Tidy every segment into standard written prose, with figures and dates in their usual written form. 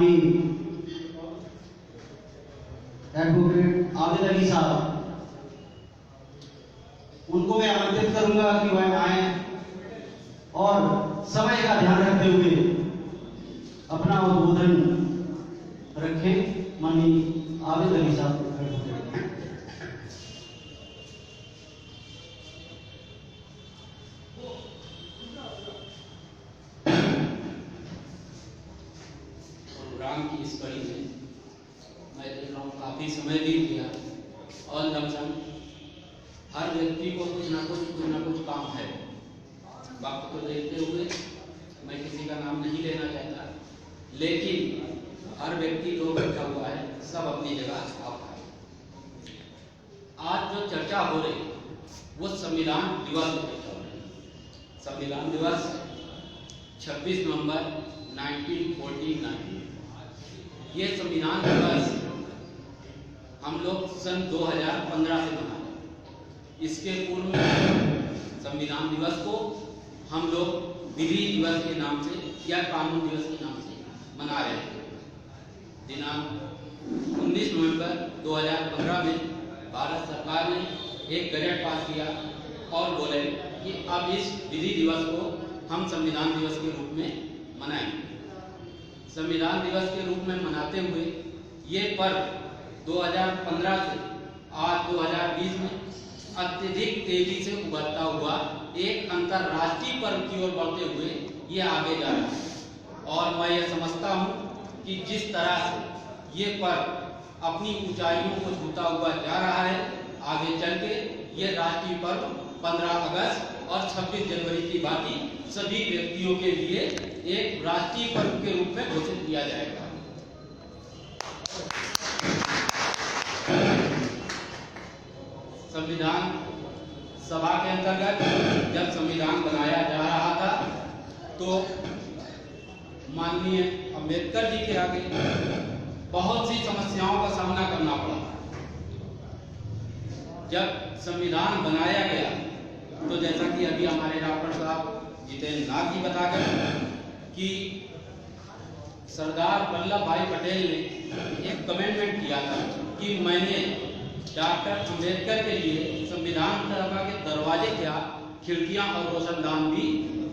माननीय एडवोकेट आबिद अली साहब, उनको मैं आमंत्रित करूंगा कि वह आए और समय का ध्यान रखते हुए अपना उद्बोधन रखें। माननीय आबिद अली साहब। प्रोग्राम की इस कड़ी में मैं देख रहा हूँ काफ़ी समय बीत गया और लमसम हर व्यक्ति को कुछ ना कुछ काम है। वक्त को देखते हुए मैं किसी का नाम नहीं लेना चाहता, लेकिन हर व्यक्ति जो बैठा हुआ है सब अपनी जगह साफ है। आज जो चर्चा हो रही वो संविधान दिवस पर चर्चा हो रही। संविधान दिवस 26 नवंबर 1949। ये संविधान दिवस हम लोग सन 2015 से मना रहे हैं। इसके पूर्व संविधान दिवस को हम लोग विधि दिवस के नाम से या कानून दिवस के नाम से मना रहे थे। दिनांक 19 नवंबर 2015 में भारत सरकार ने एक गजट पास किया और बोले कि अब इस विधि दिवस को हम संविधान दिवस के रूप में मनाएंगे। संविधान दिवस के रूप में मनाते हुए ये पर्व 2015 से आज 2020 में अत्यधिक तेजी से उभरता हुआ एक अंतर्राष्ट्रीय पर्व की ओर बढ़ते हुए ये आगे जा रहा है। और मैं ये समझता हूँ कि जिस तरह से ये पर्व अपनी ऊंचाइयों को छूता हुआ जा रहा है, आगे चल के ये राष्ट्रीय पर्व 15 अगस्त और 26 जनवरी की भांति सभी व्यक्तियों के लिए एक राष्ट्रीय पर्व के रूप में घोषित किया जाएगा। संविधान सभा के अंतर्गत जब संविधान बनाया जा रहा था तो माननीय अंबेडकर जी के आगे बहुत सी समस्याओं का सामना करना पड़ा। जब संविधान बनाया गया तो जैसा कि अभी हमारे डॉक्टर साहब जितेंद्र नाथ जी बता गए कि सरदार वल्लभ भाई पटेल ने एक कमेंटमेंट किया था कि मैंने डॉक्टर अंबेडकर के लिए संविधान सभा के दरवाजे क्या खिड़कियां और रोशनदान भी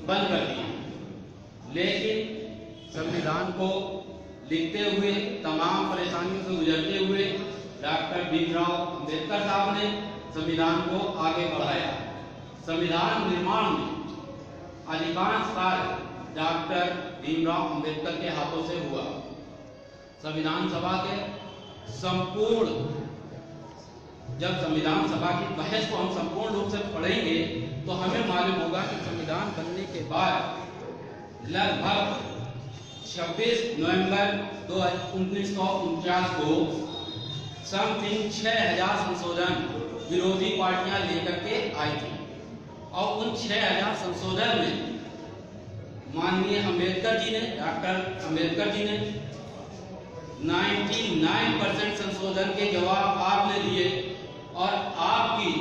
बंद कर दिए। लेकिन संविधान को लिखते हुए तमाम परेशानियों से गुजरते हुए डॉक्टर भीमराव अंबेडकर साहब ने संविधान को आगे बढ़ाया। संविधान निर्माण में अधिकांश कार्य डॉक्टर भीमराव अंबेडकर के हाथों से हुआ। संविधान सभा के संपूर्ण जब संविधान सभा की बहस को हम संपूर्ण रूप से पढ़ेंगे तो हमें मालूम होगा कि संविधान बनने के बाद लगभग 26 नवंबर 1949 को समथिंग 6000 संशोधन विरोधी पार्टियां लेकर के आई थी और उन 6000 संशोधन में माननीय अंबेडकर जी ने डॉक्टर अंबेडकर जी ने 99% संशोधन के जवाब आपने दिए और आपकी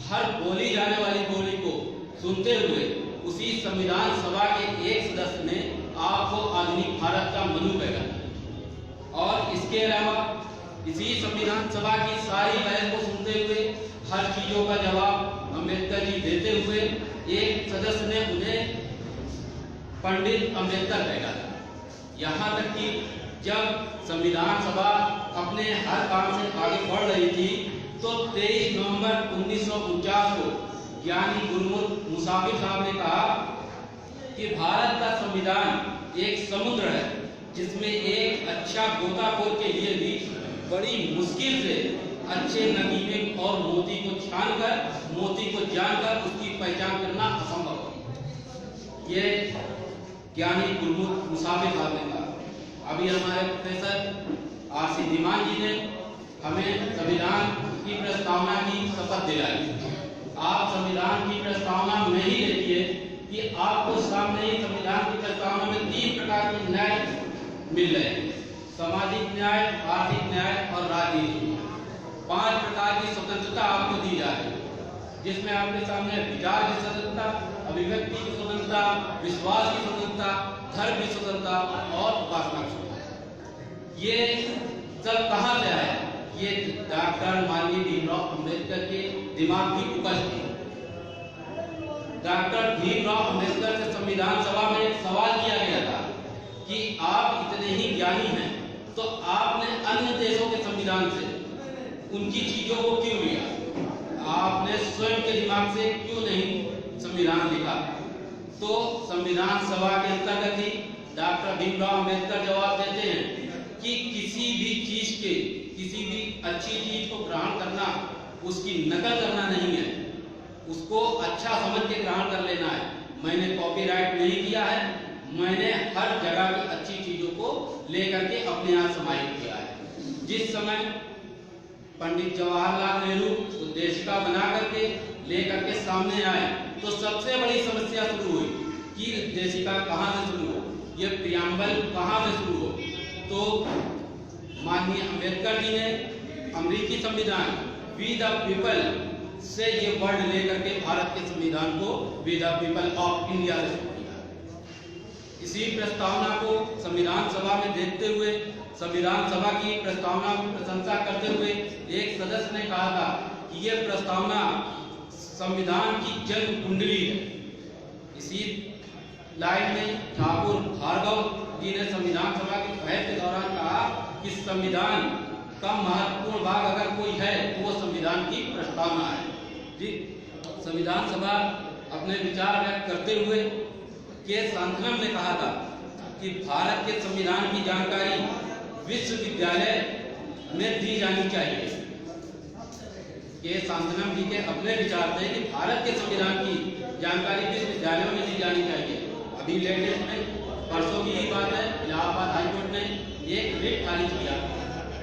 हर बोली जाने वाली बोली को सुनते हुए उसी संविधान सभा के एक सदस्य ने आपको आधुनिक भारत का मनु कहा। और इसके अलावा इसी संविधान सभा की सारी बहस को सुनते हुए हर चीजों का जवाब अंबेडकर जी देते हुए एक सदस्य ने उन्हें पंडित अंबेडकर कहा था। यहाँ तक कि जब संविधान सभा अपने हर काम से आगे बढ़ रही थी तो 23 नवंबर 1949 को ज्ञानी गुरमुख मुसाफिर साहब ने कहा कि भारत का संविधान एक समुद्र है जिसमें एक अच्छा गोताखोर के लिए भी बड़ी मुश्किल से अच्छे नगीने और मोती को छानकर मोती को जानकर उसकी पहचान करना असंभव है। ये ज्ञानी गुरमुख मुसाफिर साहब ने कहा। अभी हमारे प्रोफेसर आर.सी. धीमान जी ने हमें संविधान की प्रस्तावना की शपथ दिलाई। आप संविधान की प्रस्तावना में ही देखिए कि आपको सामने ही संविधान की प्रस्तावना में 3 प्रकार के न्याय मिल रहे हैं: सामाजिक न्याय, आर्थिक न्याय और राजनीतिक। 5 प्रकार की स्वतंत्रता आपको दी जा रही है, जिसमें आपके सामने विचार की स्वतंत्रता, अभिव्यक्ति की स्वतंत्रता, विश्वास की स्वतंत्रता, धर्म की स्वतंत्रता और उपासना की स्वतंत्रता। ये सब कहाँ से आया? ये डॉक्टर माननीय भीमराव अंबेडकर के दिमाग की उपज थी। डॉक्टर भीमराव अंबेडकर से संविधान सभा में एक सवाल किया गया था कि आप इतने ही ज्ञानी हैं तो आपने अन्य देशों के संविधान से उनकी चीजों को क्यों लिया? आपने स्वयं के दिमाग से क्यों नहीं संविधान लिखा? तो संविधान सभा के अंतर्गत ही डॉक्टर भीमराव अंबेडकर जवाब देते हैं कि किसी भी चीज के, किसी भी अच्छी चीज को ग्रहण करना उसकी नकल करना नहीं है, उसको अच्छा समझ के ग्रहण कर लेना है। मैंने कॉपीराइट नहीं किया है, मैंने हर जगह की अच्छी चीजों को लेकर के अपने यहाँ समाहित किया है। जिस समय पंडित जवाहरलाल नेहरू उद्देशिका बना करके लेकर के सामने आए तो सबसे बड़ी समस्या शुरू हुई कि उद्देशिका कहाँ से शुरू हो, ये प्रियम्बल कहाँ से शुरू हो। तो माननीय अंबेडकर जी ने अमेरिकी संविधान वी द पीपल से ये वर्ड लेकर के भारत के संविधान को we the people of India से शुरू किया। इसी प्रस्तावना को संविधान सभा में देखते हुए, संविधान सभा की प्रस्तावना की प्रशंसा करते हुए एक सदस्य ने कहा था कि यह प्रस्तावना संविधान की जन्म कुंडली है। इसी लाइन में ठाकुर भार्गव जी ने संविधान सभा के बहस के दौरान कहा कि संविधान का महत्वपूर्ण भाग अगर कोई है तो वो संविधान की प्रस्तावना है। जी, संविधान सभा अपने विचार व्यक्त करते हुए के सांथनम ने कहा था कि भारत के संविधान की जानकारी विश्वविद्यालय में दी जानी चाहिए। के सांथनम जी के अपने विचार थे कि भारत के संविधान की जानकारी विश्वविद्यालयों में दी जानी चाहिए। अभी लेटेस्ट में परसों की ही बात है, इलाहाबाद हाईकोर्ट ने एक रिट खारिज किया,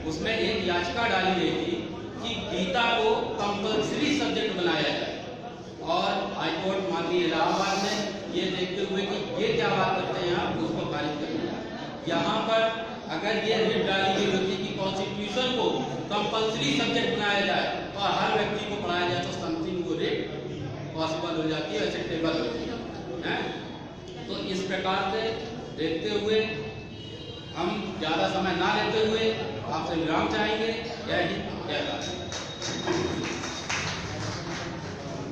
उसमें एक याचिका डाली गई थी कि गीता को कंपल्सरी सब्जेक्ट बनाया जाए और हाईकोर्ट माननीय इलाहाबाद ने ये देखते हुए कि ये क्या बात करते हैं आप, उसको खारिज कर दिया। यहाँ पर अगर ये रिट डाली गई होती कि कॉन्स्टिट्यूशन को कंपल्सरी सब्जेक्ट बनाया जाए और हर व्यक्ति को पढ़ाया जाए तो समथिंग वो रिट पॉसिबल हो जाती है, एक्सेप्टेबल होती है। तो इस प्रकार से देखते हुए हम ज़्यादा समय ना लेते हुए आपसे विराम चाहेंगे। जय हिंद, जय भारत।